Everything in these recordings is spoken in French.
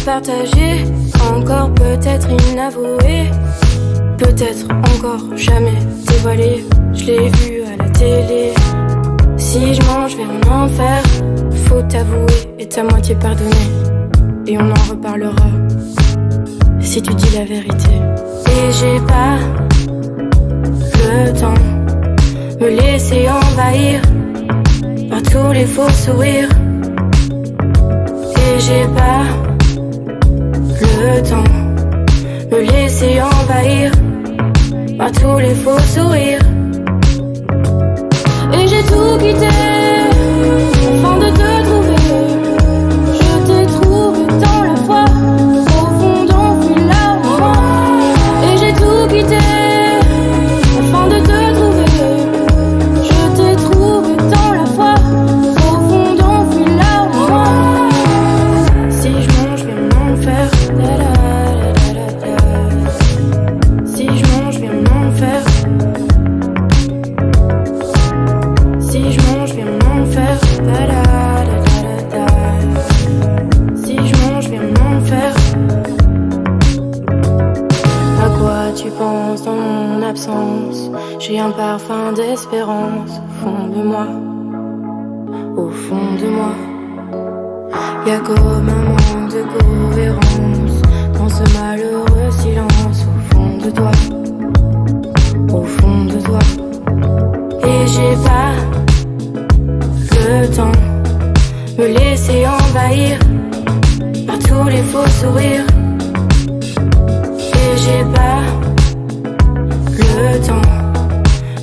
partagé, encore peut-être inavoué, peut-être encore jamais dévoilé. Je l'ai vu à la télé. Si je mange vers un enfer, faut t'avouer et ta moitié pardonner. Et on en reparlera si tu dis la vérité. Et j'ai pas le temps me laisser envahir par tous les faux sourires. Et j'ai pas le temps me laisser envahir par tous les faux sourires. Et j'ai tout quitté afin de te trouver. Je t'ai trouvé tant la fois, au fond d'enfui là au moi. Et j'ai tout quitté afin de te trouver. Je t'ai trouvé tant la fois, au fond d'enfui là au moi. Si je mange, viens m'en faire. Si je mange, viens m'en faire. Si je mange, viens m'en faire. Si je mange, viens m'en faire. À quoi tu penses dans mon absence? J'ai un parfum d'espérance au fond de moi. Au fond de moi. Y'a comme un manque de cohérence dans ce malheureux silence au fond de toi. Au fond de toi. Et j'ai pas le temps me laisser envahir par tous les faux sourires. Et j'ai pas le temps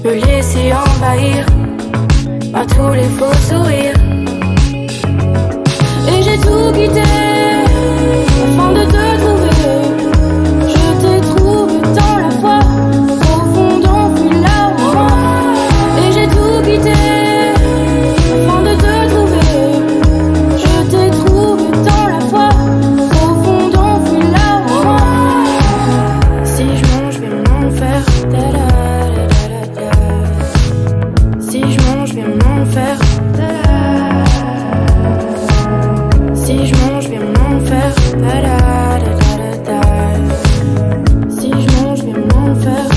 me laisser envahir par tous les faux sourires. Et j'ai tout quitté afin de te trouver. Je t'ai trouvé tant la fois, au fond d'enfui là au moi. Et j'ai tout quitté afin de te trouver. Je t'ai trouvé tant la fois, au fond d'enfui là au moi. Si je mange, viens m'en faire. Si je mange, viens m'en faire. Si je mange, viens m'en faire. Si je mange, viens m'en faire.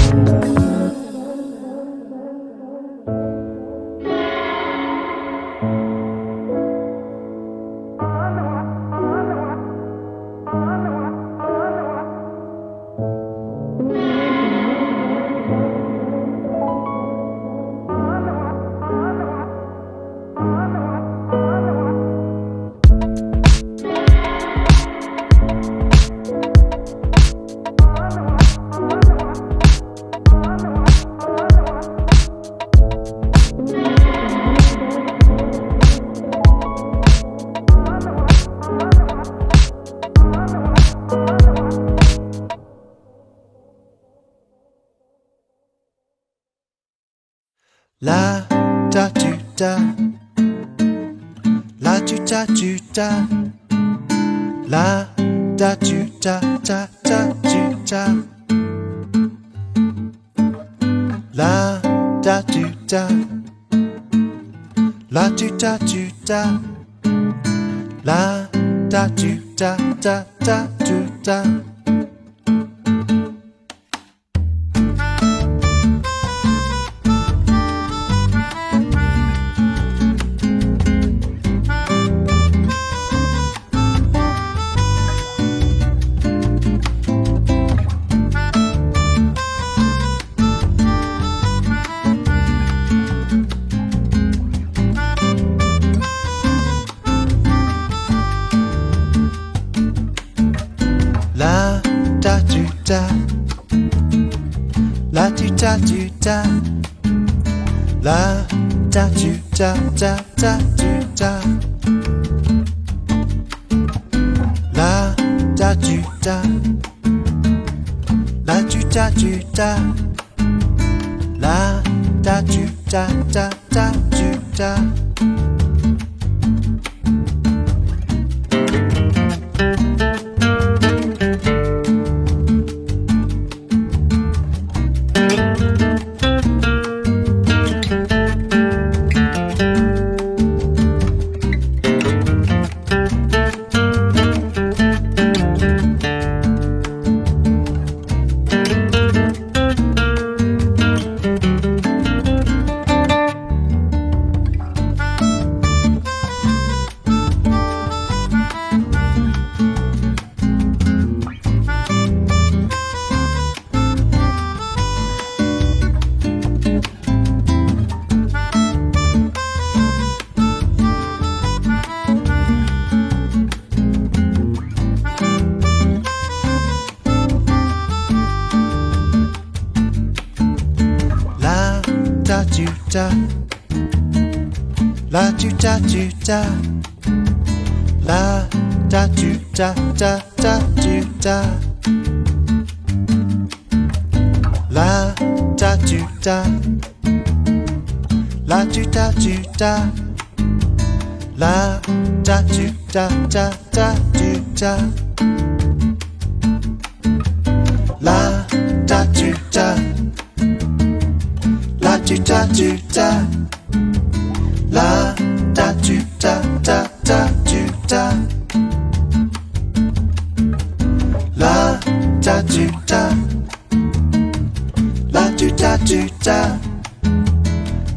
La da tu da, la tu da tu da, la da tu da da da tu da, la da tu da, la tu da tu da, la da tu da da da tu da. La tu da tu da, la da tu da da da tu da, la da tu da, la tu da tu da, la da tu da da da tu da. ta, la tu ta tu ta, la ta tu ta ta ta tu ta, la ta tu ta, la tu ta tu ta, la ta tu ta ta ta tu ta, la ta tu ta, la tu ta tu ta, la ta tu ta ta ta tu ta, la ta tu ta, la tu ta tu ta,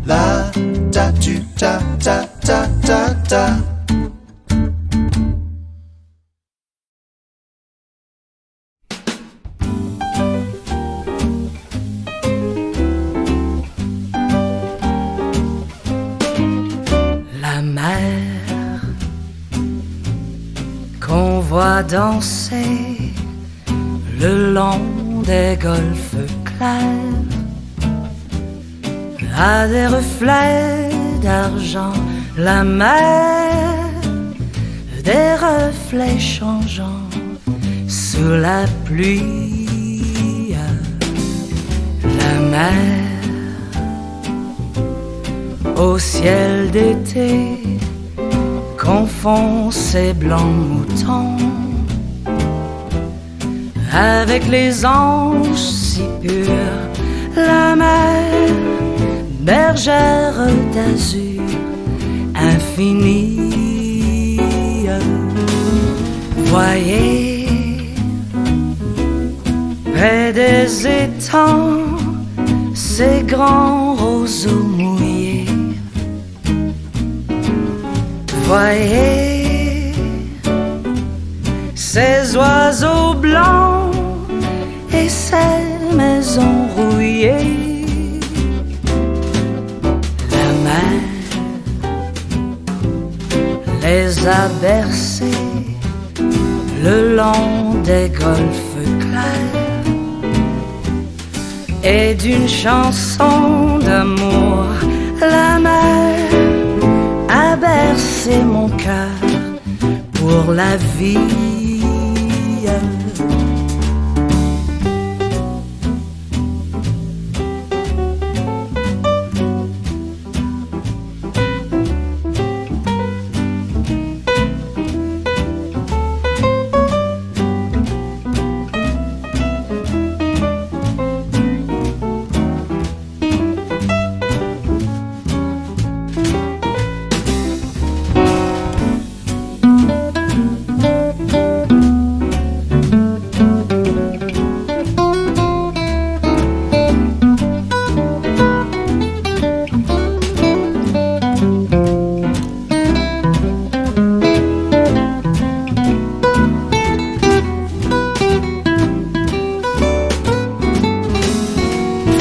la ta tu ta ta ta ta ta. La mer qu'on voit danser le long des golfes clairs a des reflets d'argent. La mer, des reflets changeants sous la pluie. La mer au ciel d'été confond ses blancs moutons avec les anges si purs. La mer, bergère d'azur infinie. Voyez, près des étangs, ces grands roseaux mouillés. Voyez, ces oiseaux blancs et ces maisons rouillées. La mer les a bercés le long des golfes clairs, et d'une chanson d'amour la mer a bercé mon cœur pour la vie.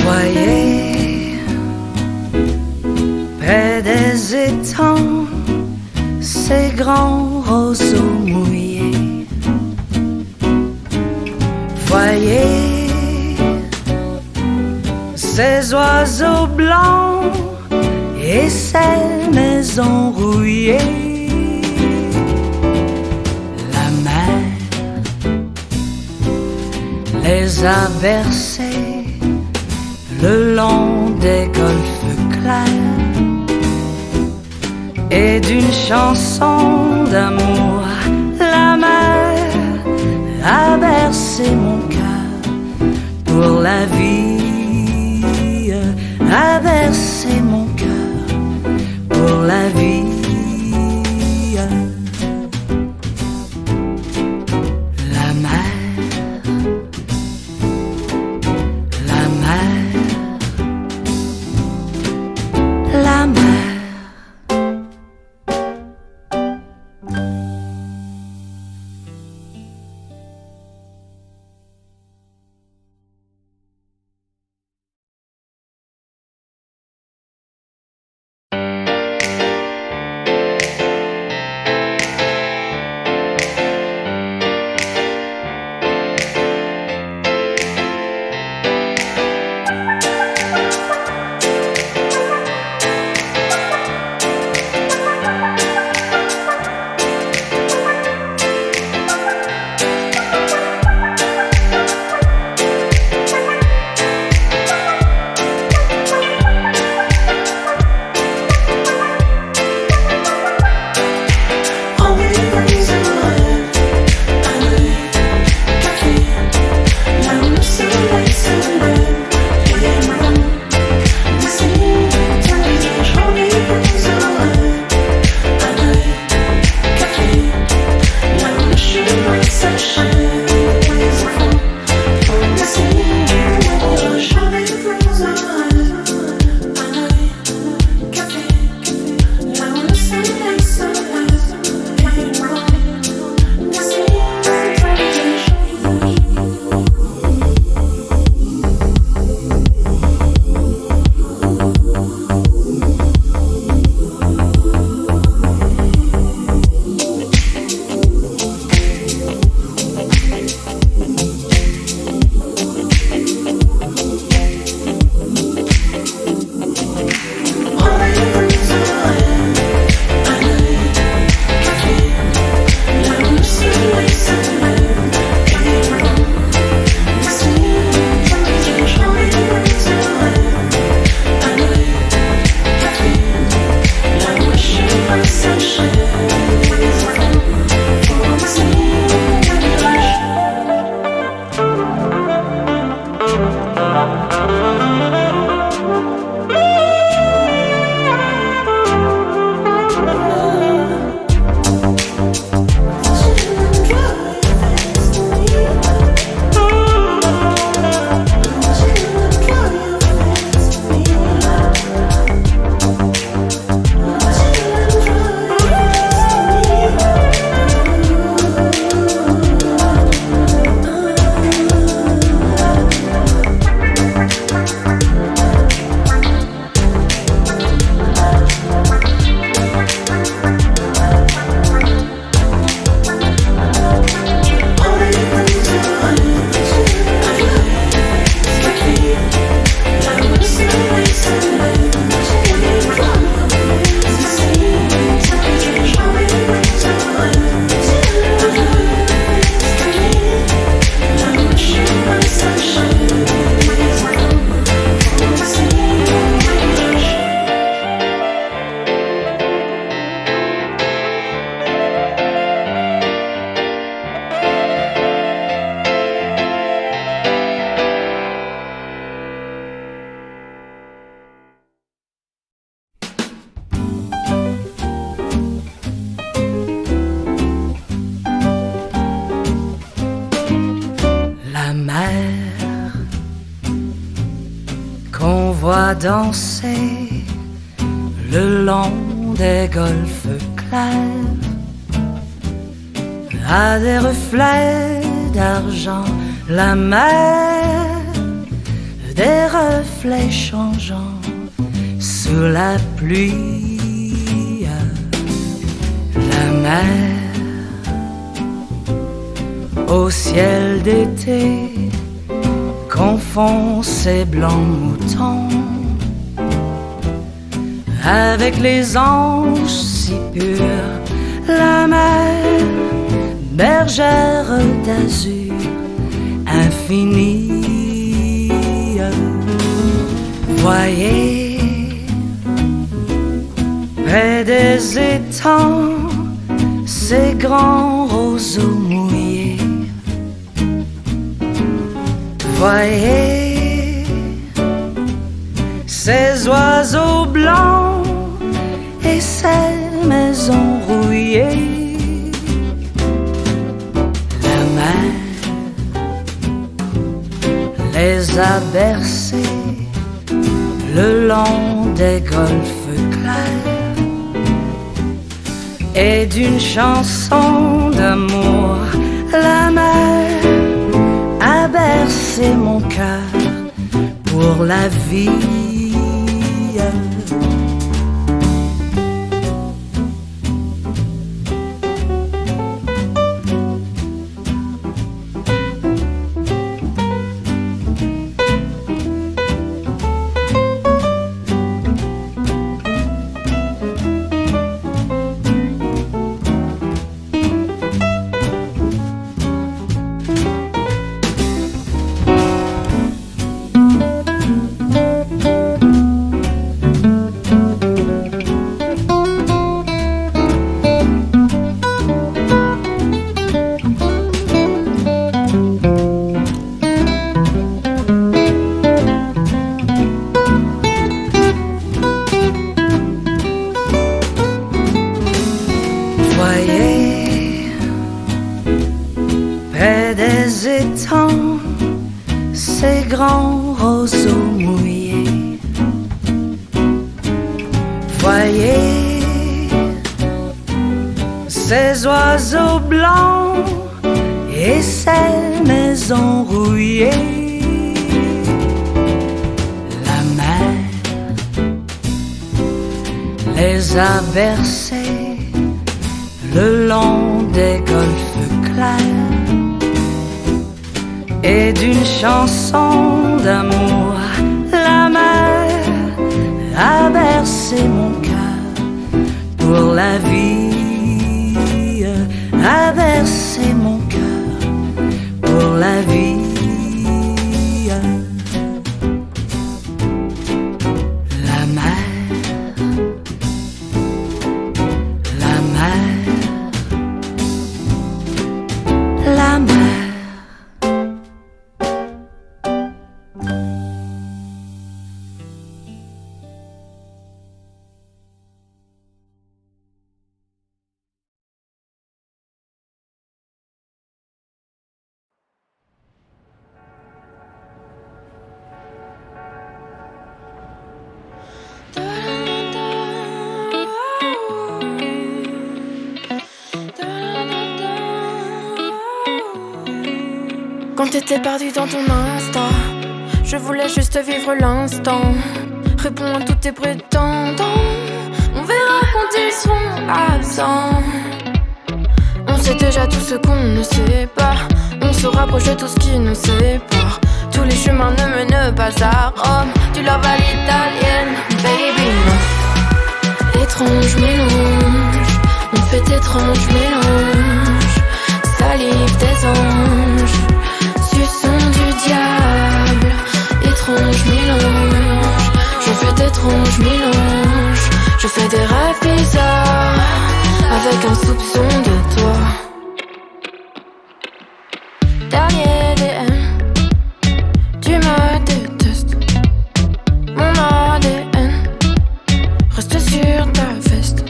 Voyez, près des étangs, ces grands roseaux mouillés. Voyez, ces oiseaux blancs et ces maisons rouillées. La mer les a bercés le long des golfes clairs, et d'une chanson d'amour la mer a bercé mon cœur pour la vie, a bercé mon cœur pour la vie. La mer, la mer, la mer. Danser le long des golfes clairs à des reflets d'argent, la mer, des reflets changeants sous la pluie, la mer au ciel d'été confond ses blancs moutons avec les anges si purs, la mer, bergère d'azur infinie. Voyez, près des étangs, ces grands roseaux mouillés. Voyez, ces oiseaux blancs et ces maisons rouillées, la mer les a bercés le long des golfes clairs, et d'une chanson d'amour, la mer a bercé mon cœur pour la vie. Ces grands roseaux mouillés, voyez ces oiseaux blancs et ces maisons rouillées, la mer les a bercés le long des golfes clairs, et d'une chanson d'amour, la mer a bercé mon cœur pour la vie, a bercé mon cœur pour la vie. La mer, la Quand t'étais perdu dans ton instant, je voulais juste vivre l'instant. Réponds à tous tes prétendants, on verra quand ils seront absents. On sait déjà tout ce qu'on ne sait pas, on se rapproche de tout ce qui nous sépare. Tous les chemins ne mènent pas à Rome, tu leur vas l'italienne, baby non. Étrange mélange, on fait étrange mélange. Salive des anges, suçon du diable. Étrange mélange, je fais d'étranges mélanges. Je fais des rêves bizarres avec un soupçon de toi. Dernier DM, tu me détestes. Mon ADN reste sur ta veste.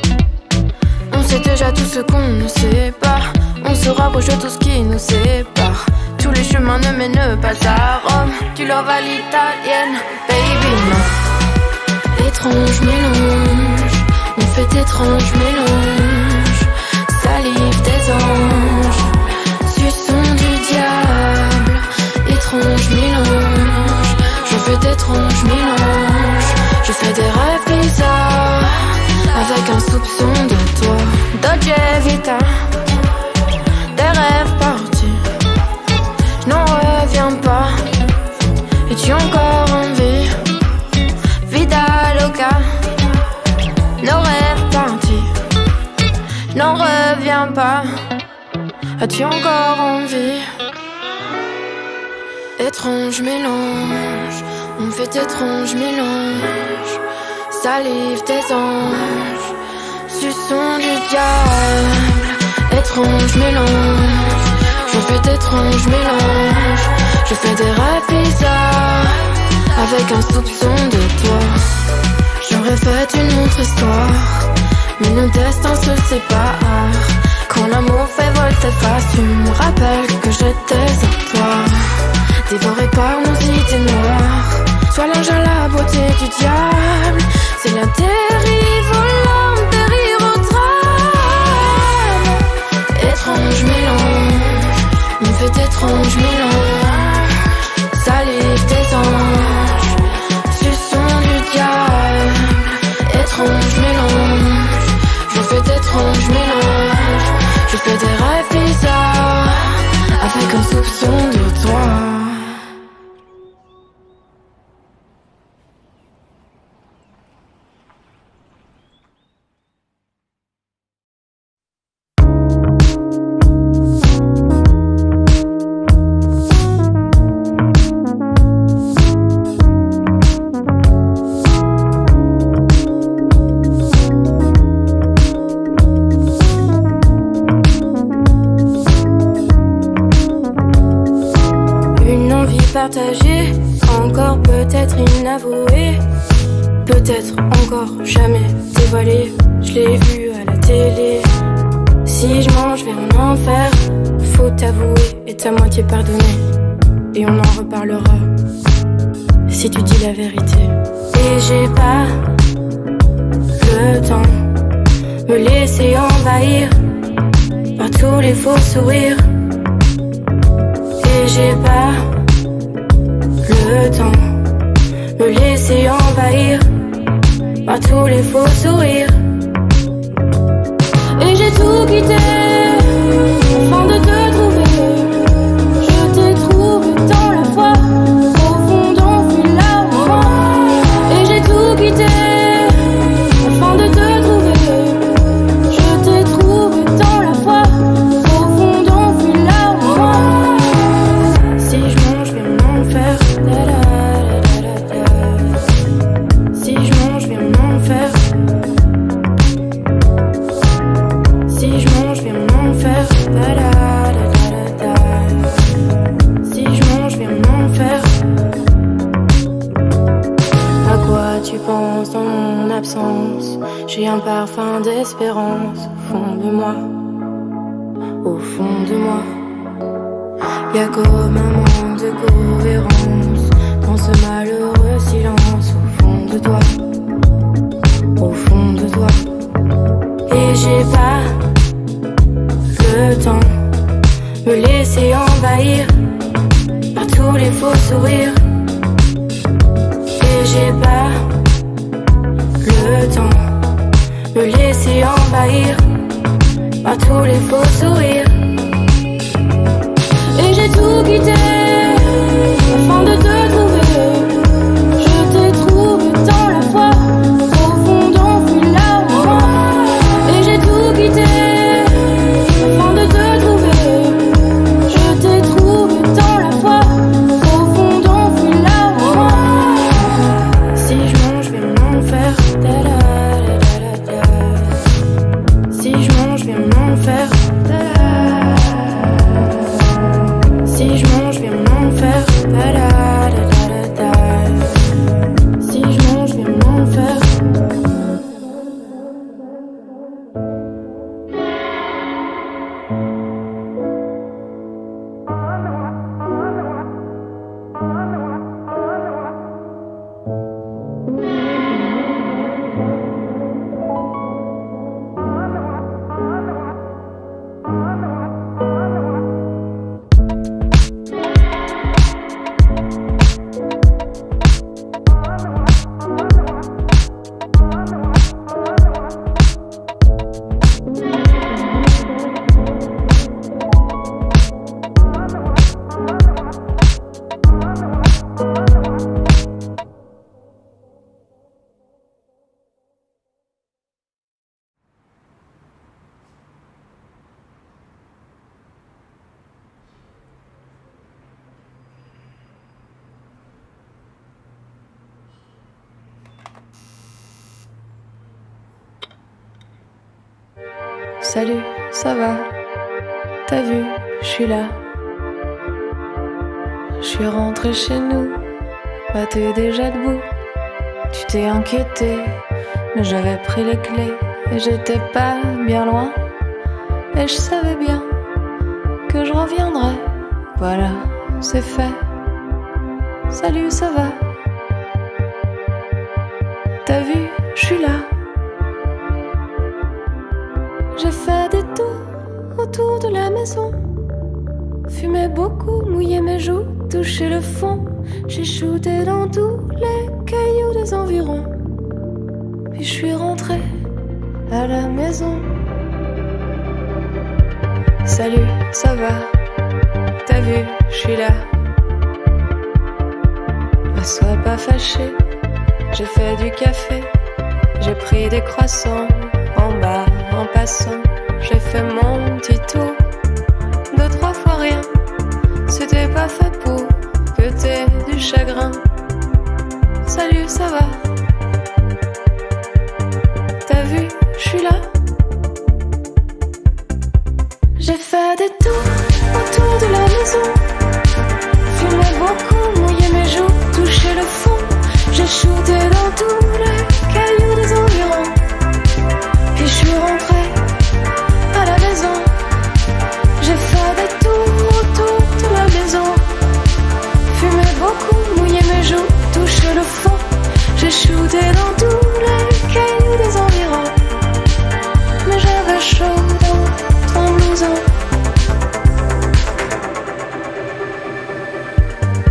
On sait déjà tout ce qu'on ne sait pas, on se rapproche de tout ce qui nous sépare. Tous les chemins ne mènent pas à Rome, tu leur vas l'italienne, baby non. Étrange mélange, on fait étrange mélange. Salive des anges, suçon du diable. Étrange mélange, je fais d'étranges mélanges. Je fais des rêves bizarres avec un soupçon de toi. Dolce Vita, des rêves partis, je n'en reviens pas. Es-tu encore en vie? Vida loca, nos rêves partis, je n'en reviens pas. As-tu encore envie? Étrange mélange, on fait étrange mélange. Salive des anges, suçon du diable. Étrange mélange, je fais d'étranges mélanges. Je fais des rêves bizarres avec un soupçon de toi. J'aurais fait une autre histoire, mais nos destins se séparent. Quand l'amour fait volte-face, tu me rappelles que j'étais à toi. Dévoré par nos idées noires, sois l'ange à la beauté du diable. C'est la terrible périr au drame. Étrange mélange, on fait étrange mélange. Salive des anges, suçon du diable. Étrange mélange, je fais d'étranges mélanges. Je fais des rêves bizarres avec un soupçon de toi. Partagée, encore peut-être inavouée, peut-être encore jamais dévoilée. Je l'ai vu à la télé. Si je mange vers un enfer, faut t'avouer et ta moitié pardonner. Et on en reparlera si tu dis la vérité. Et j'ai pas le temps me laisser envahir par tous les faux sourires. Et j'ai pas le temps me laisser envahir par tous les faux sourires. Et j'ai tout quitté afin de te trouver. Je t'ai trouvé dans la foi, profond fut là en moi. Et j'ai tout quitté afin de te trouver. Je t'ai trouvé dans la foi, profond fut là en moi. Si je mange, je vais m'en faire. Si je mange, viens m'en faire. Si je mange, viens m'en faire. Si je mange, viens m'en faire. À quoi tu penses dans mon absence? J'ai un parfum d'espérance au fond de moi. Au fond de moi. Y'a comme un manque de cohérence dans ce malheureux silence au fond de toi. Au fond de toi. Et j'ai pas le temps me laisser envahir tous les faux sourires. Et j'ai pas le temps me laisser envahir par tous les faux sourires. Et j'ai tout quitté afin de te trouver. Je t'ai trouvé dans la foi, profond fut là au moi. Et j'ai tout quitté afin de te trouver. Je t'ai trouvé dans la foi, profond fut là au moi. Si je mange, je vais m'en faire. Si je mange, je vais m'en faire. Si je mange, je vais m'en faire. Si je mange, je vais m'en faire. Salut, ça va? T'as vu, je suis là. Je suis rentrée chez nous, bah t'es déjà debout. Tu t'es inquiété, mais j'avais pris les clés et j'étais pas bien loin. Et je savais bien que je reviendrais. Voilà, c'est fait. Salut, ça va? T'as vu, je suis là. J'ai fait des tours autour de la maison, fumé beaucoup, mouillé mes joues, touché le fond. J'ai shooté dans tous les cailloux des environs. Puis je suis rentrée à la maison. Salut, ça va? T'as vu, je suis là. Sois pas fâché, j'ai fait du café, j'ai pris des croissants en bas en passant. J'ai fait mon petit tour, 2-3 fois rien. C'était pas fait pour que t'aies du chagrin. Salut, ça va? T'as vu, je suis là. J'ai fait des tours autour de la maison, fumé beaucoup, mouillé mes joues, touché le fond. J'ai shooté dans tous les cailloux des environs. Puis je suis rentrée à la maison. J'ai fait des tours autour de la maison, fumé beaucoup, mouillé mes joues, touché le fond. J'ai shooté dans tous les cailloux des environs. Mais j'avais chaud dans ton blouson.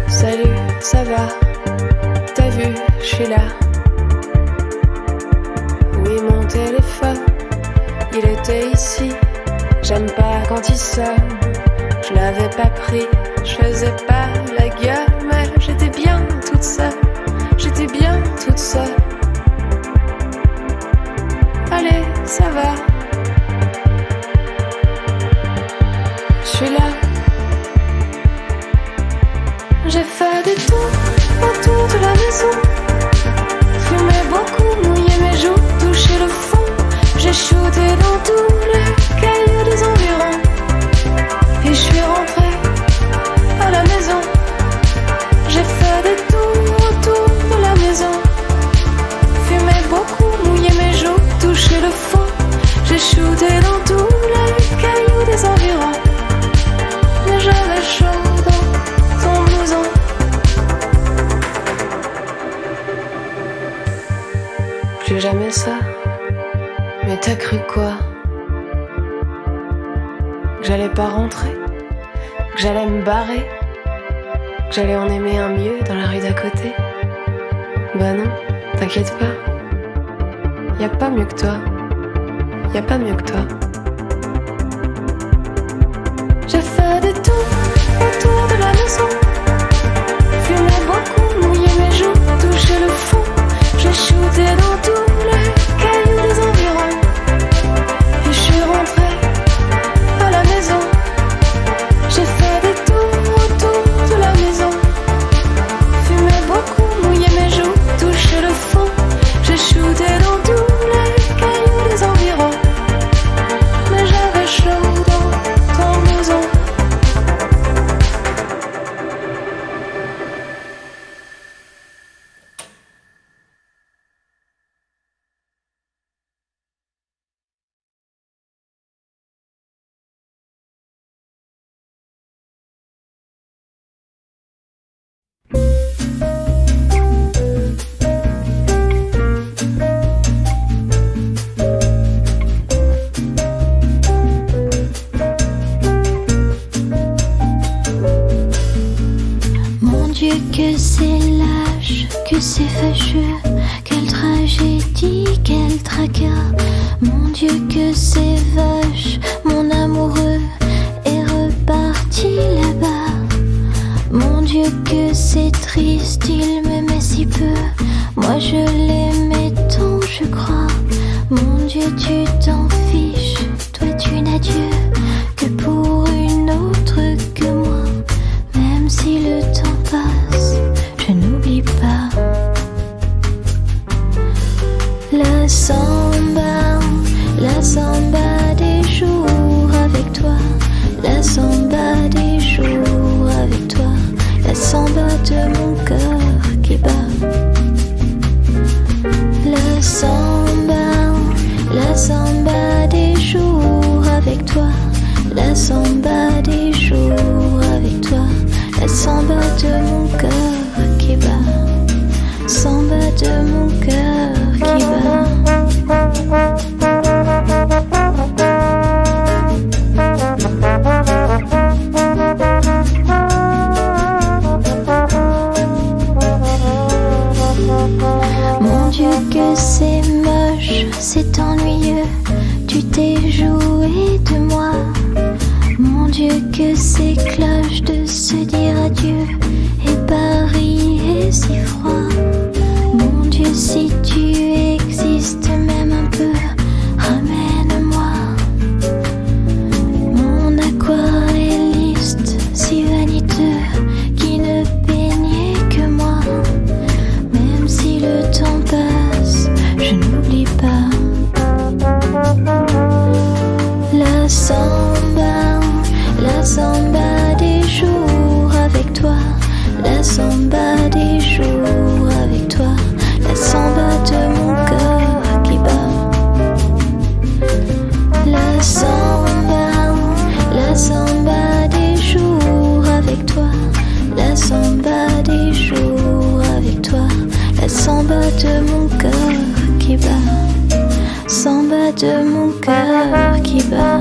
Salut, ça va? T'as vu, je suis là. Oui, mon téléphone, il était ici. J'aime pas quand il sonne. Je l'avais pas pris, je faisais pas la gueule, mais j'étais bien toute seule. J'étais bien toute seule. Allez, ça va. Je suis là. J'ai fait des tours autour de la maison, fumé beaucoup, mouillé mes joues, touché le fond. J'ai shooté dans tous les cailloux des environs. Puis je suis rentrée à la maison. J'ai fait des tours autour de la maison, fumé beaucoup, mouillé mes joues, touché le fond. J'ai shooté dans tous les cailloux des environs. Mais j'avais chaud dans ton blouson. Plus jamais ça. Mais t'as cru quoi? Que j'allais pas rentrer? Que j'allais me barrer? Que que j'allais en aimer un mieux dans la rue d'à côté. Bah non, t'inquiète pas. Y a pas mieux que toi. Y a pas mieux que toi. J'ai fait des tours autour de la maison. Fumé beaucoup, mouillé mes joues, touché le fond. J'ai shooté dans tous les cailloux des environs. Et je suis rentrée à la maison. J'ai fait des tours autour de la maison. Fumé beaucoup, mouillé mes joues, touché le fond. J'ai shooté dans tous les cailloux des environs. Mais j'avais chaud dans ton maison. Que c'est lâche, que c'est fâcheux, quelle tragédie, quel tracas. Mon Dieu que c'est vache, mon amoureux est reparti là-bas. Mon Dieu que c'est triste, il m'aimait si peu, moi je l'aimais tant je crois. Mon Dieu tu t'en fiches, toi tu n'as Dieu que pour une autre que moi. Même si le temps passe, je n'oublie pas la samba des jours avec toi, la samba des jours avec toi, la samba de mon cœur qui bat. La samba des jours avec toi, la samba des jours avec toi, la samba de mon cœur qui bat, samba de mon cœur qui bat. Mon Dieu que c'est moche, c'est ennuyeux, tu t'es joué de moi. Mon Dieu que c'est cloche de se dire adieu, et Paris est si froid. Mon Dieu si tu existes même un peu, ramène-moi. Mon aquarelliste si vaniteux, qui ne peignait que moi. Même si le temps passe, je n'oublie pas la samba des jours avec toi, la samba des jours avec toi, la samba de mon cœur qui bat. La samba des jours avec toi, la samba des jours avec toi, la samba de mon cœur qui bat, samba de mon cœur qui bat.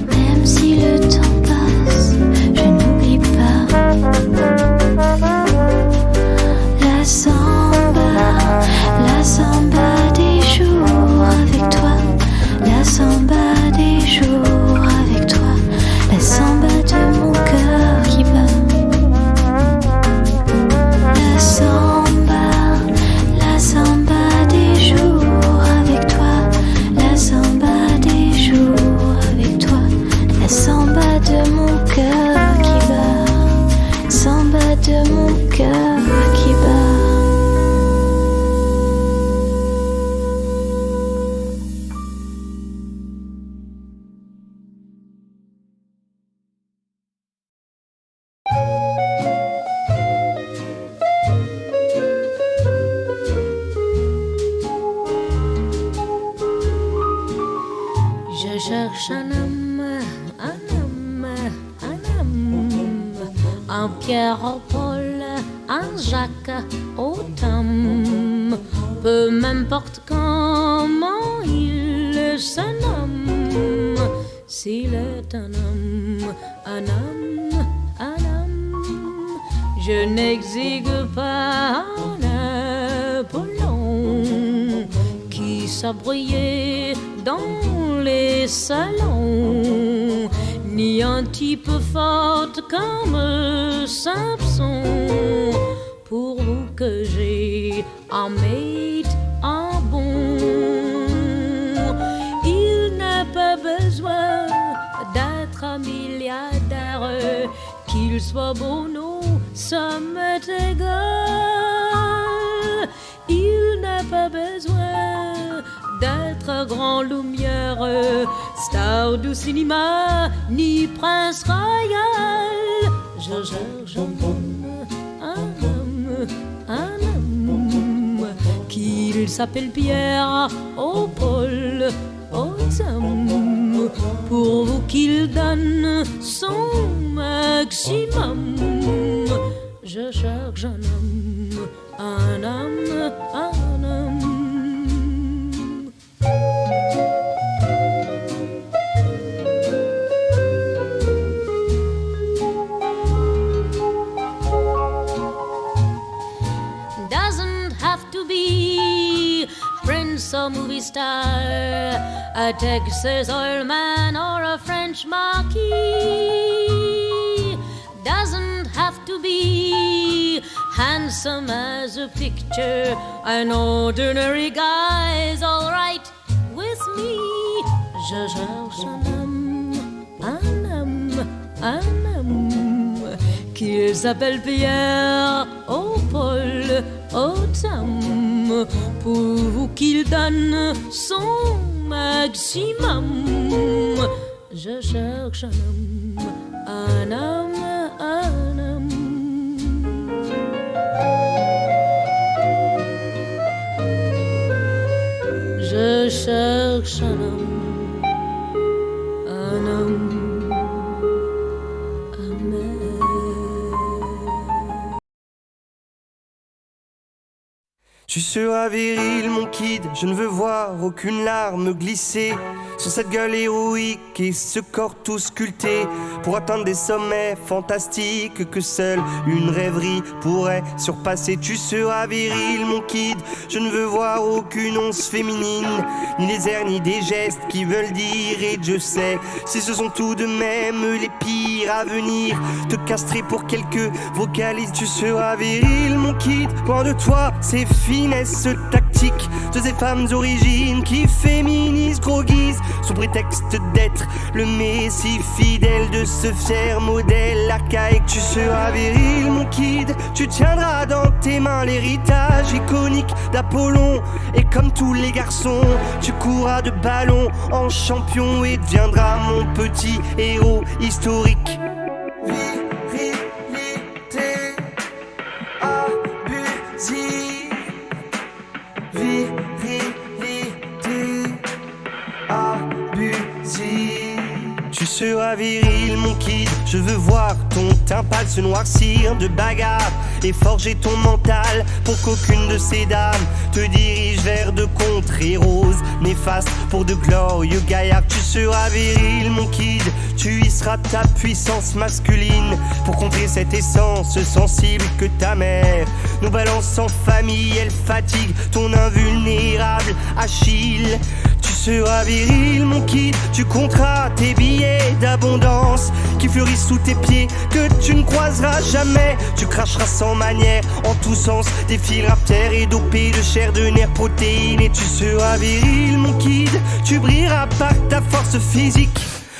Même si le temps passe, je n'oublie cherche un homme, un Pierre au Paul, un Jacques au Tom, peu m'importe comment il se nomme, s'il est un homme, je n'exigue pas un Apollon qui s'abreuillait dans les salons, ni un type fort comme Samson. Pour vous que j'ai un mate, un bon, il n'a pas besoin d'être un milliardaire, qu'il soit beau, non, ça m'est égal. Il n'a pas besoin d'être grand lumière, star du cinéma, ni prince royal. Je cherche un homme, qu'il s'appelle Pierre au Paul, au Tom, pour vous qu'il donne son maximum. Je cherche un homme, un homme, un homme. Doesn't have to be Prince or movie star, a Texas oil man or a French marquis. Doesn't have to be handsome as a picture, an ordinary guy's alright with me. Je cherche un homme qui s'appelle Pierre au Paul, au Tom, pour vous qu'il donne son maximum. Je cherche un homme, un homme. Je cherche un homme, un homme, un homme. Tu seras viril, mon kid, je ne veux voir aucune larme glisser sur cette gueule héroïque et ce corps tout sculpté pour atteindre des sommets fantastiques que seule une rêverie pourrait surpasser. Tu seras viril, mon kid, je ne veux voir aucune once féminine, ni les airs ni des gestes qui veulent dire. Et je sais, si ce sont tout de même les pires à venir, te castrer pour quelques vocalises. Tu seras viril, mon kid, loin de toi ces finesses tactiques de ces femmes origines qui féminisent, gros guise sous prétexte d'être le messie fidèle de ce fier modèle archaïque. Tu seras viril, mon kid, tu tiendras dans tes mains l'héritage iconique d'Apollon, et comme tous les garçons, tu courras de ballon en champion et deviendras mon petit héros historique. Virilité abusive, virilité abusive. Tu seras viril, mon kid, je veux voir ton teint pâle se noircir de bagarre et forger ton mental pour qu'aucune de ces dames te dirige vers de contrées roses néfastes pour de glorieux gaillards. Tu seras viril, mon kid, tu y seras ta puissance masculine pour contrer cette essence sensible que ta mère nous balance en famille. Elle fatigue ton invulnérable Achille. Tu seras viril, mon kid, tu compteras tes billets d'abondance qui fleurissent sous tes pieds, que tu ne croiseras jamais. Tu cracheras sans manière en tous sens des fils raftaires et dopés de chair, de nerfs, protéines. Et tu seras viril, mon kid, tu brilleras par ta force physique,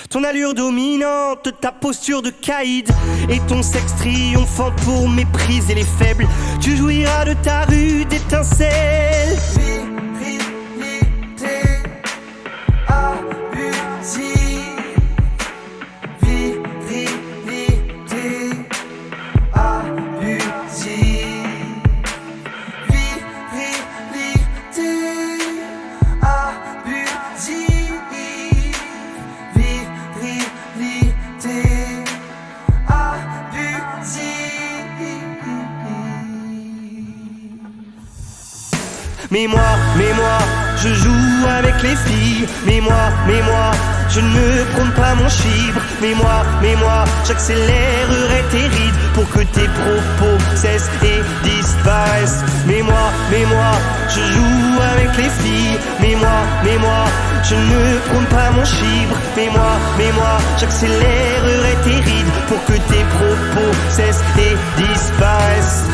ton allure dominante, ta posture de caïd et ton sexe triomphant pour mépriser les faibles. Tu jouiras de ta rude étincelle. Virilité abusive, virilité abusive, virilité abusive, Mais moi, je joue avec les filles. Mais moi, je ne compte pas mon chiffre. Mais moi, j'accélérerai tes rides pour que tes propos cessent et disparaissent. Mais moi, je joue avec les filles. Mais moi, je ne compte pas mon chiffre. Mais moi, j'accélérerai tes rides pour que tes propos cessent et disparaissent.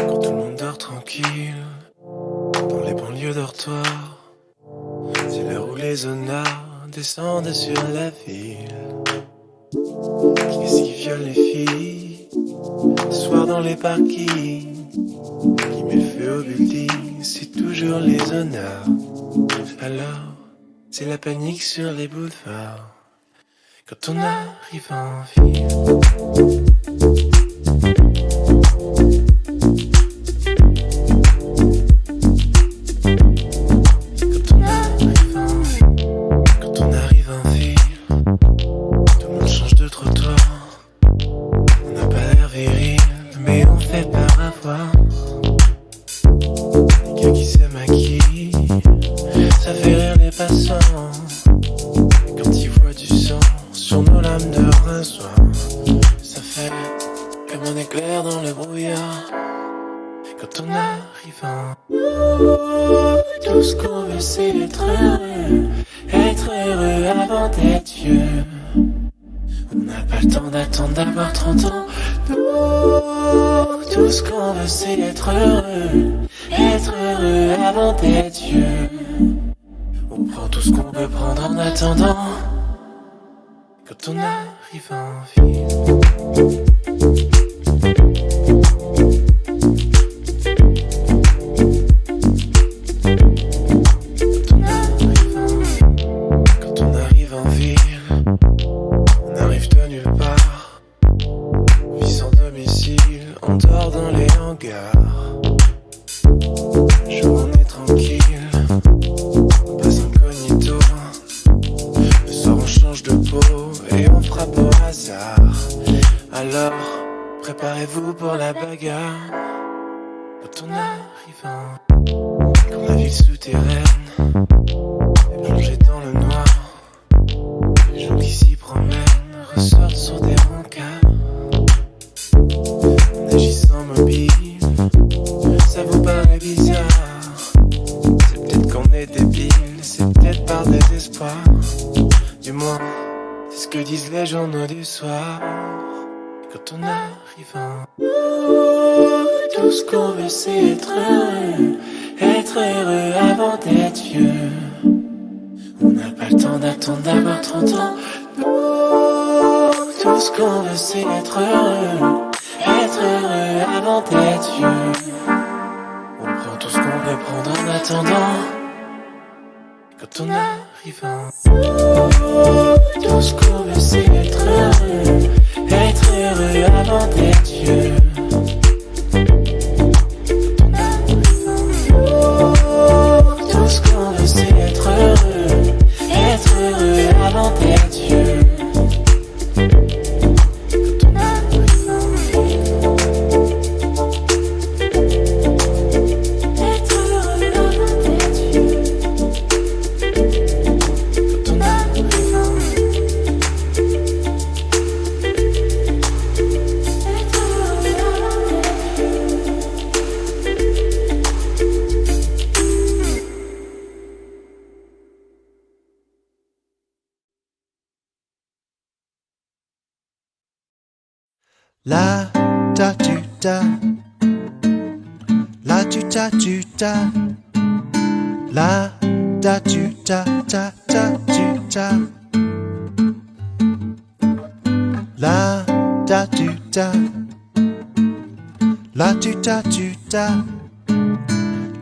Quand tout le monde dort tranquille dans les banlieues dortoirs, c'est l'heure où les honnards descendent sur la ville. Qui viole les filles ce soir dans les parkings, qui met le feu au building, c'est toujours les honnards. Alors, c'est la panique sur les boulevards quand on arrive en ville. Quand on arrive en ville, tout le monde change de trottoir. On n'a pas l'air viril, mais on fait par avoir. Les gars qui se maquillent, ça fait rire les passants. Quand ils voient du sang sur nos lames de rinçoir, ça fait comme un éclair dans le brouillard. Quand on arrive en tout ce qu'on veut c'est être heureux avant d'être vieux. On n'a pas le temps d'attendre d'avoir 30 ans. Tout ce qu'on veut c'est être heureux avant d'être vieux. On prend tout ce qu'on peut prendre en attendant quand on arrive en ville. Quand on arrive en ville, on arrive de nulle part. Vie sans domicile, on dort dans les hangars. Journée tranquille, on passe incognito. Le soir on change de peau et on frappe au hasard. Alors, préparez-vous pour la bagarre. Quand on arrive quand la ville souterraine est plongée dans le noir, les gens qui s'y promènent ressortent sur des rencarts. En agissant mobile, ça vous paraît bizarre. C'est peut-être qu'on est débile, c'est peut-être par désespoir. Du moins, c'est ce que disent les journaux du soir. Quand on arrive tout ce qu'on veut c'est être heureux avant d'être vieux. On n'a pas le temps d'attendre d'avoir 30 ans. Tout ce qu'on veut c'est être heureux avant d'être vieux. On prend tout ce qu'on peut prendre en attendant quand on arrive tout ce qu'on veut c'est être heureux avant d'être vieux. Tout ce qu'on veut c'est être heureux avant d'être vieux. La ta tu ta, la tu ta tu ta, la ta tu ta ta ta tu ta, la ta tu ta, la tu ta tu ta,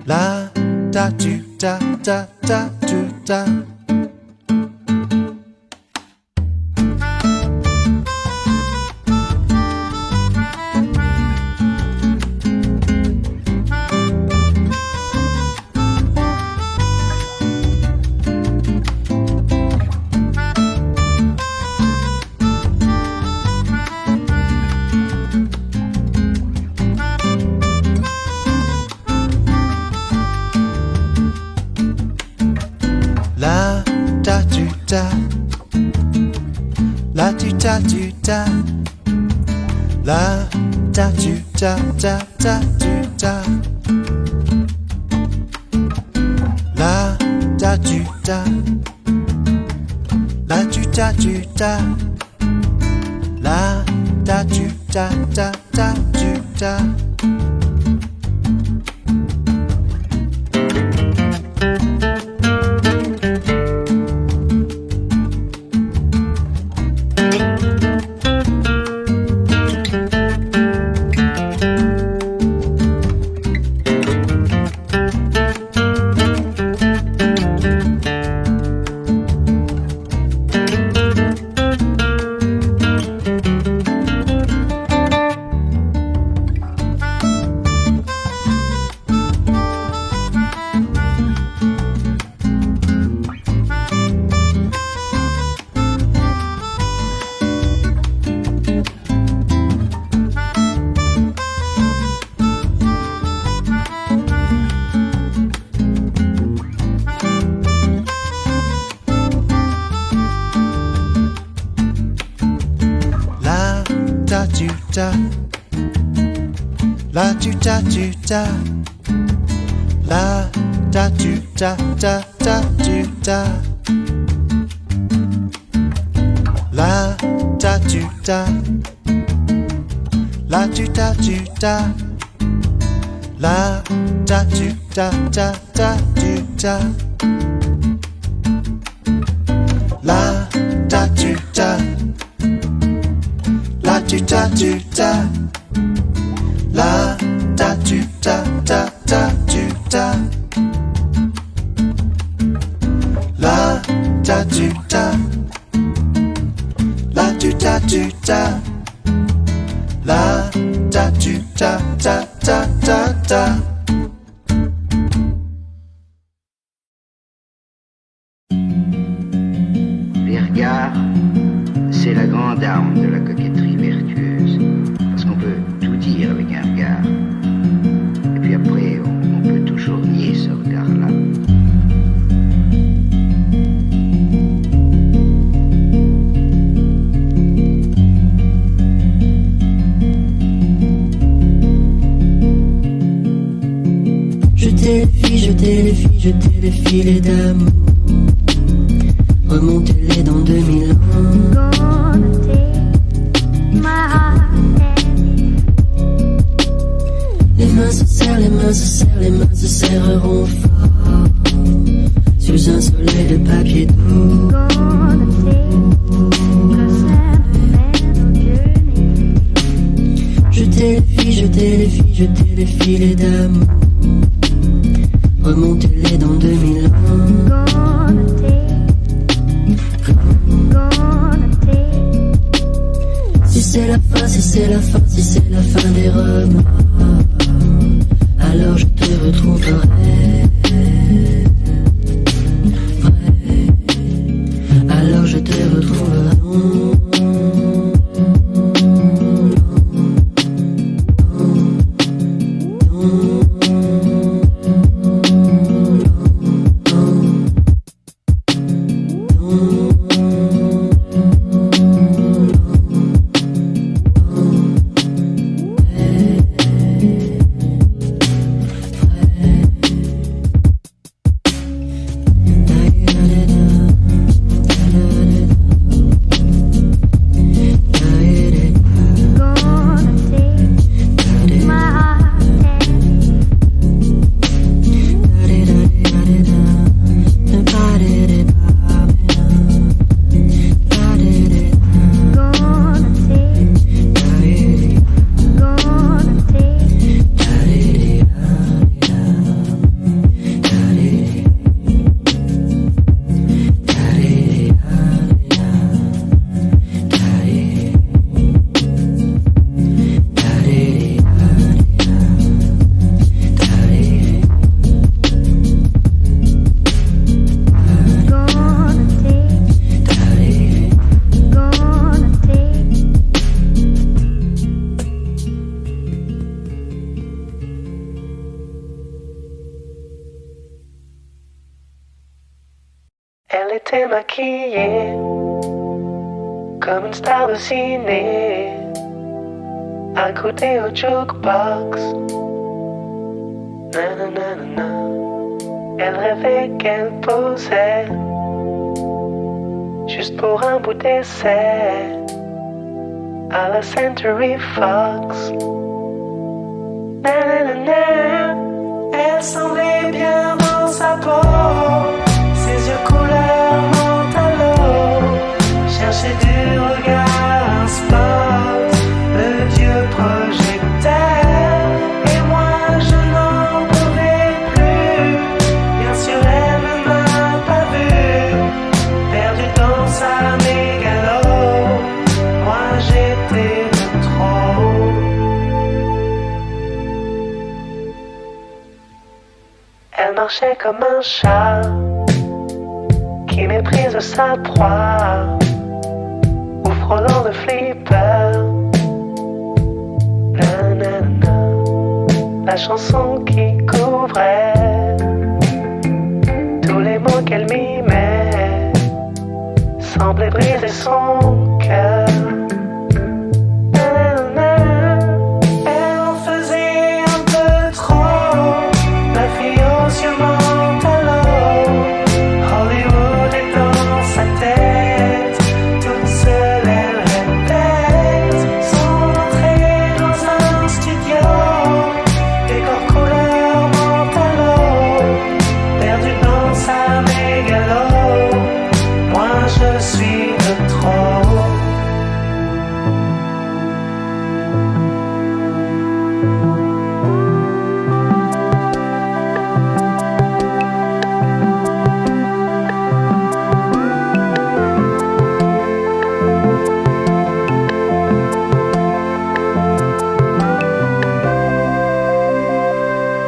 la ta tu ta ta ta tu ta. ta, la tu ta tu ta, la ta tu ta ta ta tu ta, la ta tu ta, la tu ta tu ta, la ta tu ta ta ta tu ta. La tu ta tu ta, la ta tu ta ta ta tu ta, la ta tu ta, la tu ta tu ta, la ta tu ta ta ta tu ta, la ta tu ta, la tu ta tu ta. La ta tu ta ta ta tu ta, la ta tu ta, la tu ta tu ta, la ta tu ta ta ta ta ta. Les regards, c'est la grande arme de la coquetterie vertueuse, parce qu'on peut tout dire avec un regard. Et puis après, on peut toujours nier ce regard-là. Jetez les filles, jetez les filles, jetez les filets d'amour. Remontez-les dans 2000 ans. Les mains se serrent, les mains se serrent, les mains se serreront fort sous un soleil de papier doux. Jetez les filles, jetez les filles, jetez les filets d'amour. Remontez-les dans 2000 ans. Si c'est la fin, si c'est la fin, si c'est la fin des remords, alors je te retrouverai. Alors je te retrouverai. Elle était maquillée comme une star de ciné, à côté au jukebox. Nanana. Elle rêvait qu'elle posait juste pour un bout d'essai à la Century Fox. Nanana. Elle semblait bien dans sa peau, ses yeux couleur mentalo cherchaient du regard un spot, le dieu projecteur. Et moi je n'en pouvais plus, bien sûr elle ne m'a pas vu, perdu dans sa mégalo, moi j'étais de trop. Elle marchait comme un chat qui méprise sa proie, ou frôlant le flipper. Nanana. La chanson qui couvrait tous les mots qu'elle mimait semblait briser son cœur. Nanana. Elle en faisait un peu trop, la fille aux yeux mentalo. Hollywood est dans sa tête, toute seule elle répète son entrée dans un studio, décor couleur mentalo, perdu dans sa mégalo, moi je suis de trop.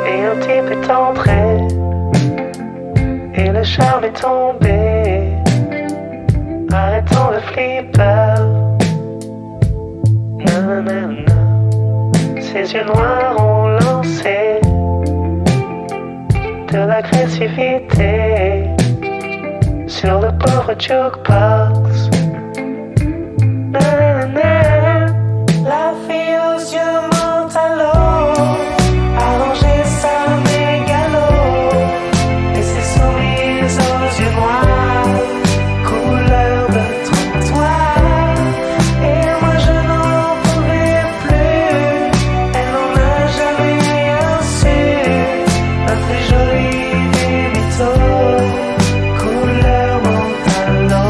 Et un type est entré, et le charme est tombé, arrêtons le flipper. Nanana. Ses yeux noirs ont lancé de l'agressivité sur le pauvre jukebox. Nanana. La fille aux yeux mentalo allongeait sa mégalo, et ses sourires aux yeux noirs couleur de trottoir. Et moi je n'en pouvais plus, elle n'en a jamais rien su, la plus jolie des mythos, couleur mentalo.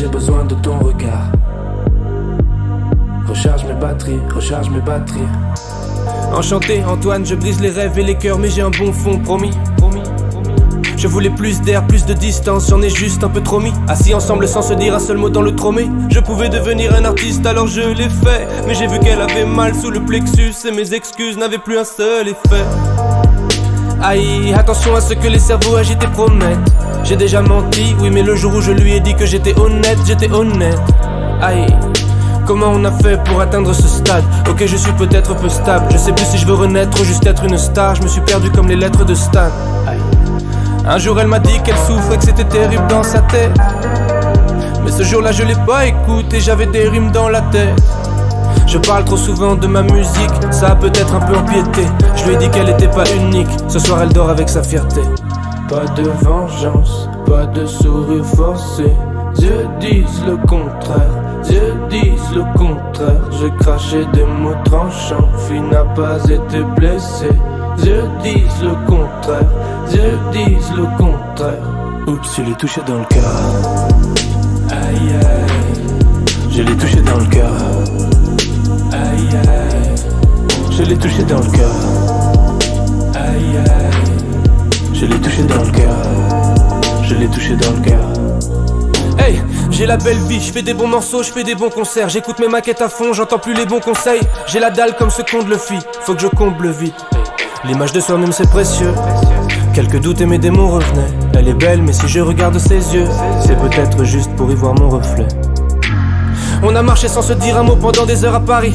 j'ai besoin de ton regard. Recharge mes batteries, recharge mes batteries. Enchanté Antoine, je brise les rêves et les cœurs, mais j'ai un bon fond, promis. Je voulais plus d'air, plus de distance, j'en ai juste un peu trop mis. Assis ensemble sans se dire un seul mot dans le tromé. Je pouvais devenir un artiste alors je l'ai fait. Mais j'ai vu qu'elle avait mal sous le plexus et mes excuses n'avaient plus un seul effet. Aïe, attention à ce que les cerveaux agités promettent. J'ai déjà menti, oui mais le jour où je lui ai dit que j'étais honnête. Aïe, comment on a fait pour atteindre ce stade? Ok, je suis peut-être peu stable, je sais plus si je veux renaître ou juste être une star. Je me suis perdu comme les lettres de Stan. Aïe. Un jour elle m'a dit qu'elle souffrait, que c'était terrible dans sa tête. Mais ce jour-là je l'ai pas écouté, j'avais des rimes dans la tête. Je parle trop souvent de ma musique, ça a peut-être un peu empiété. Je lui ai dit qu'elle était pas unique, ce soir elle dort avec sa fierté. Pas de vengeance, pas de sourire forcé. Dieu disent le contraire, Dieu disent le contraire. J'ai craché des mots tranchants, fille n'a pas été blessée. Dieu disent le contraire, Dieu disent le contraire. Oups, je l'ai touché dans le cœur. Aïe aïe, je l'ai touché dans le cœur. Aïe aïe, je l'ai touché dans le cœur. Aïe aïe, je l'ai touché dans le cœur. Je l'ai touché dans le cœur. Hey, j'ai la belle vie, je fais des bons morceaux, je fais des bons concerts. J'écoute mes maquettes à fond, j'entends plus les bons conseils. J'ai la dalle comme ce qu'on le fit, faut que je comble vite. L'image de soi-même c'est précieux. Quelques doutes et mes démons revenaient. Elle est belle mais si je regarde ses yeux, c'est peut-être juste pour y voir mon reflet. On a marché sans se dire un mot pendant des heures à Paris.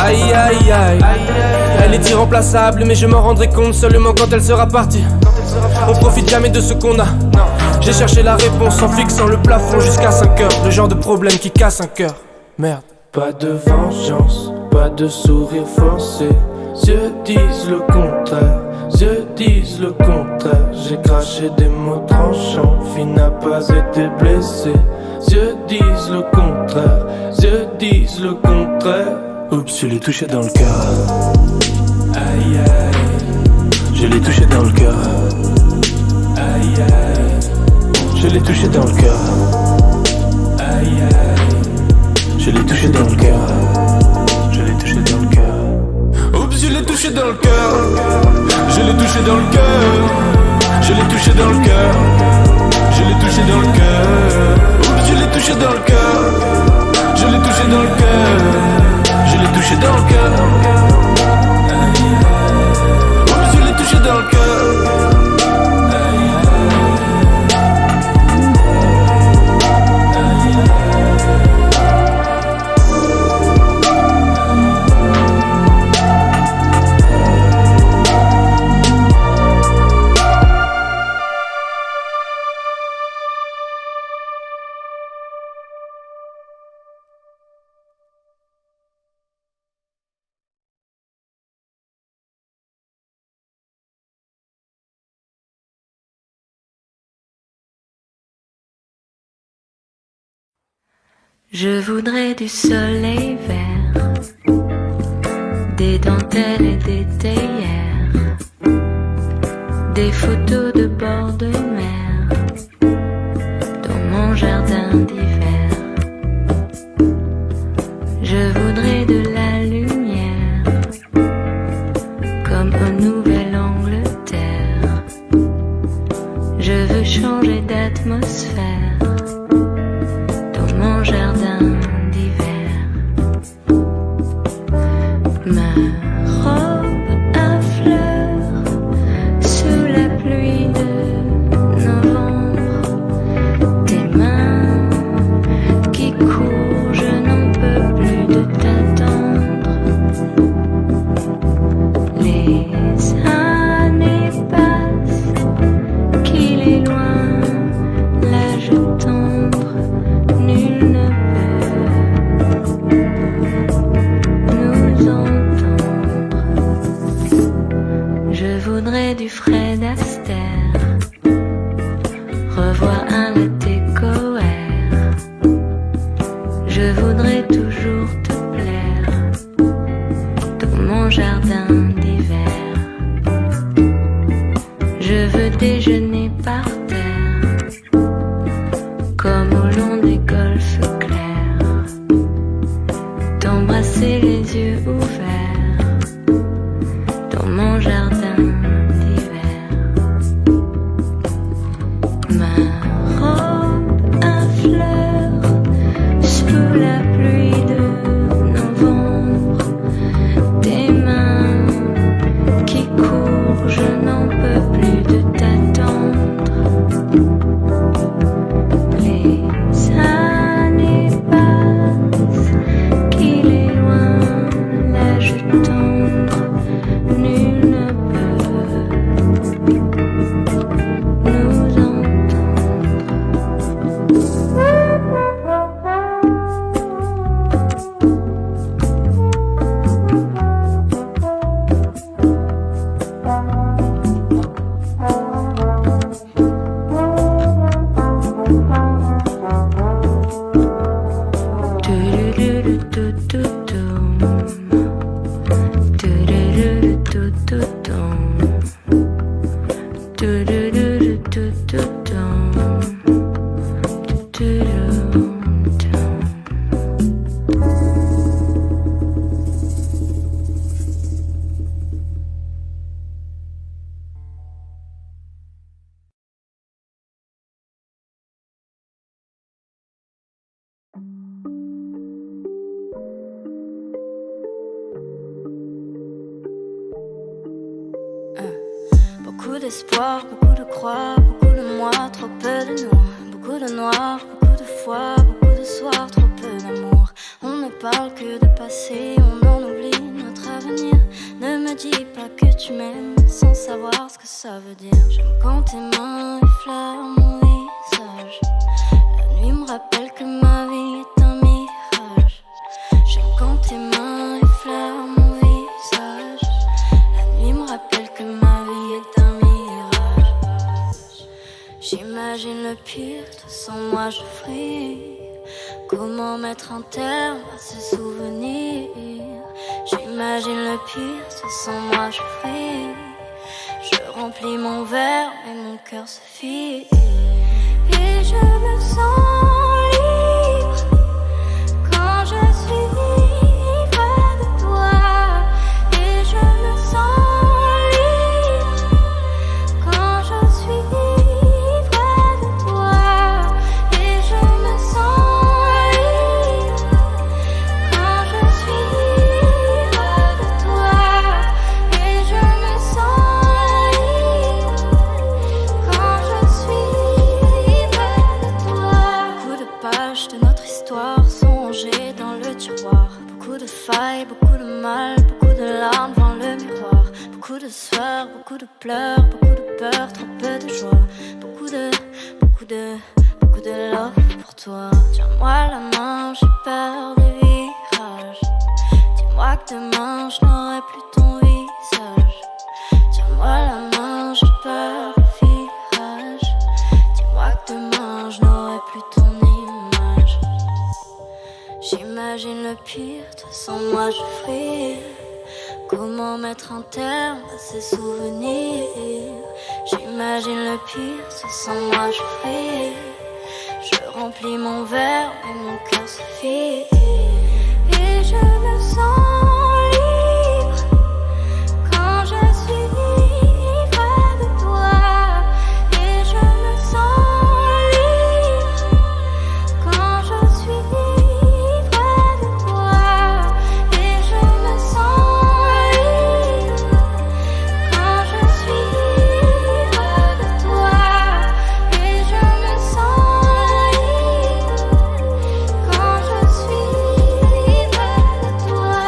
Aïe aïe aïe, elle est irremplaçable mais je m'en rendrai compte seulement quand elle sera partie. On profite jamais de ce qu'on a. J'ai cherché la réponse en fixant le plafond jusqu'à 5 heures. Le genre de problème qui casse un cœur. Merde. Pas de vengeance, pas de sourire forcé. Dieu disent le contraire, Dieu disent le contraire. J'ai craché des mots tranchants, fille n'a pas été blessée. Dieu disent le contraire, Dieu disent le contraire. Oups, je l'ai touché dans le cœur. Aïe aïe, je l'ai touché dans le cœur. Aïe aïe, je l'ai touché dans le cœur. Aïe aïe, je l'ai touché dans le cœur. Je l'ai touché dans le cœur. Oups, je l'ai touché dans le cœur. Je l'ai touché dans le cœur. Je l'ai touché dans le cœur. Je l'ai touché dans le cœur. Oups, je l'ai touché dans le cœur. Je l'ai touché dans le cœur. Je l'ai touché dans le cœur. Oups, je l'ai touché dans le cœur. Je voudrais du soleil vert, des dentelles et des théières, des photos de bord de mer, dans mon jardin d'hiver. Je voudrais de la lumière, comme au Nouvelle-Angleterre. Je veux changer d'atmosphère dans mon jardin d'hiver. Ma robe à fleurs sous la pluie de novembre. Tes mains qui courent, je n'en peux plus de t'attendre. Les années passent, qu'il est loin l'âge tendre. Nul ne peut nous entendre. Je voudrais du Fred Astaire, revoir un latte coère. Je voudrais toujours te plaire dans mon jardin d'hiver. Je veux déjeuner par terre comme au long mon jardin d'hiver. Ma robe à fleurs sous la pluie de novembre. Tes mains qui courent, je n'en peux plus de t'attendre. Les années passent, qu'il est loin l'âge tendre. Nul ne peut nous entendre. Beaucoup d'espoir, beaucoup de croix, beaucoup de moi, trop peu de nous. Beaucoup de noir, beaucoup de foi, beaucoup de soirs, trop peu d'amour. On ne parle que de passé, on en oublie notre avenir. Ne me dis pas que tu m'aimes sans savoir ce que ça veut dire. J'aime quand tes mains effleurent mon visage. La nuit me rappelle que ma vie est un mirage. J'aime quand tes mains effleurent mon visage. La nuit me rappelle que ma vie est un mirage. J'imagine le pire, toi sans moi je fris. Comment mettre un terme à ces souvenirs? J'imagine le pire, toi sans moi je fris. Je remplis mon verre et mon cœur se fige. Et je me sens libre quand je suis près de toi. Et je me sens libre quand je suis près de toi. Et je me sens libre quand je suis près de toi. Et je me sens libre quand je suis près de toi. Beaucoup de pages de notre histoire sont rangées dans le tiroir. Beaucoup de failles, beaucoup de mal, beaucoup de larmes devant le miroir. Beaucoup de sueur, beaucoup de pleurs, beaucoup de peur, trop peu de joie. Beaucoup de love pour toi. Tiens-moi la main, j'ai peur des virages. Dis-moi que demain je n'aurai plus ton visage. Tiens-moi la main, j'ai peur des virages. Dis-moi que demain je n'aurai plus ton image. J'imagine le pire, toi sans moi je fris. Comment mettre un terme à ces souvenirs? J'imagine le pire, toi sans moi je fris. Je remplis mon verre et mon cœur se fige. Et je me sens libre quand je suis près de toi. Et je me sens libre quand je suis près de toi. Et je me sens libre quand je suis près de toi. Et je me sens libre quand je suis près de toi.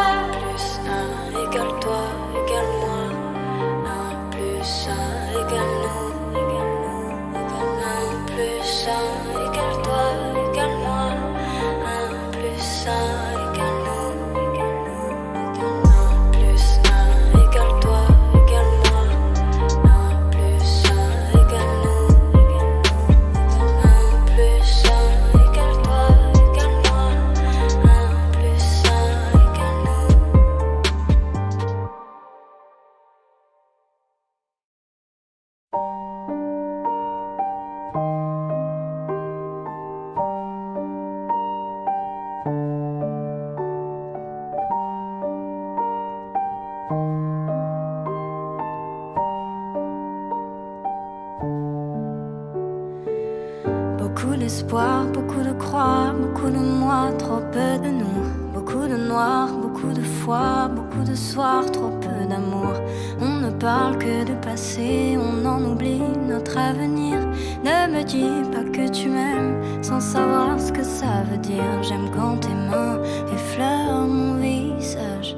d'espoir, beaucoup de croix, beaucoup de moi, trop peu de nous. Beaucoup de noir, beaucoup de foi, beaucoup de soirs, trop peu d'amour. On ne parle que de passé, on en oublie notre avenir. Ne me dis pas que tu m'aimes sans savoir ce que ça veut dire. J'aime quand tes mains effleurent mon visage.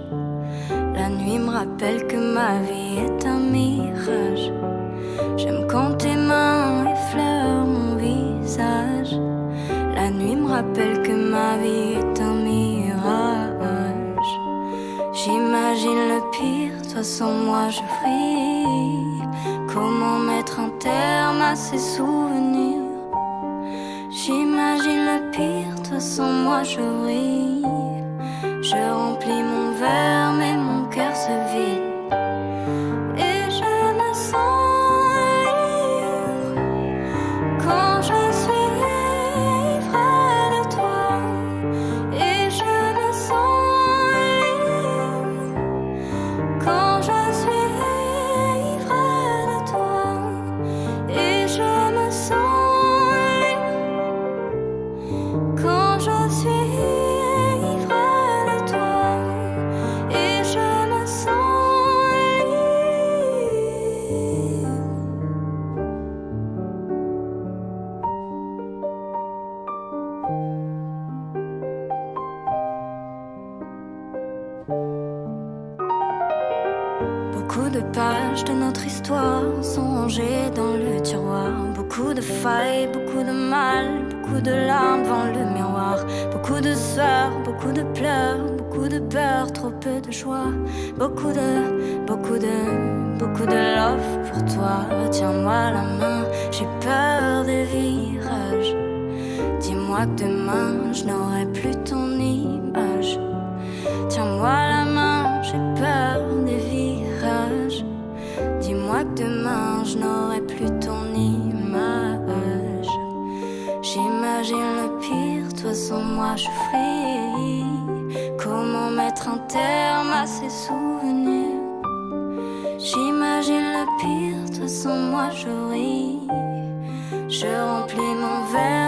La nuit me rappelle que ma vie est un mirage. J'aime quand tes mains effleurent mon visage. La nuit me rappelle que ma vie est un mirage. J'imagine le pire, toi sans moi je vrille. Comment mettre un terme à ces souvenirs? J'imagine le pire, toi sans moi je vrille. Je remplis mon verre mais mon cœur se vide. Et je me sens libre quand je suis près de toi. Et je me sens libre quand je suis près de toi. Et je me sens libre quand je suis près de toi. Et je me sens Beaucoup de pages de notre histoire sont rangées dans le tiroir. Beaucoup de failles, beaucoup de mal, beaucoup de larmes devant le miroir. Beaucoup de sueur, beaucoup de pleurs, beaucoup de peur, trop peu de joie. Beaucoup de love pour toi. Tiens-moi la main, j'ai peur des virages. Dis-moi que demain je n'aurai plus ton image. Tiens-moi la main, j'ai peur des virages. Dis-moi que demain je n'aurai plus ton image. J'imagine le pire, toi sans moi je vrille. Comment mettre un terme à ces souvenirs? J'imagine le pire, toi sans moi je vrille. Je remplis mon verre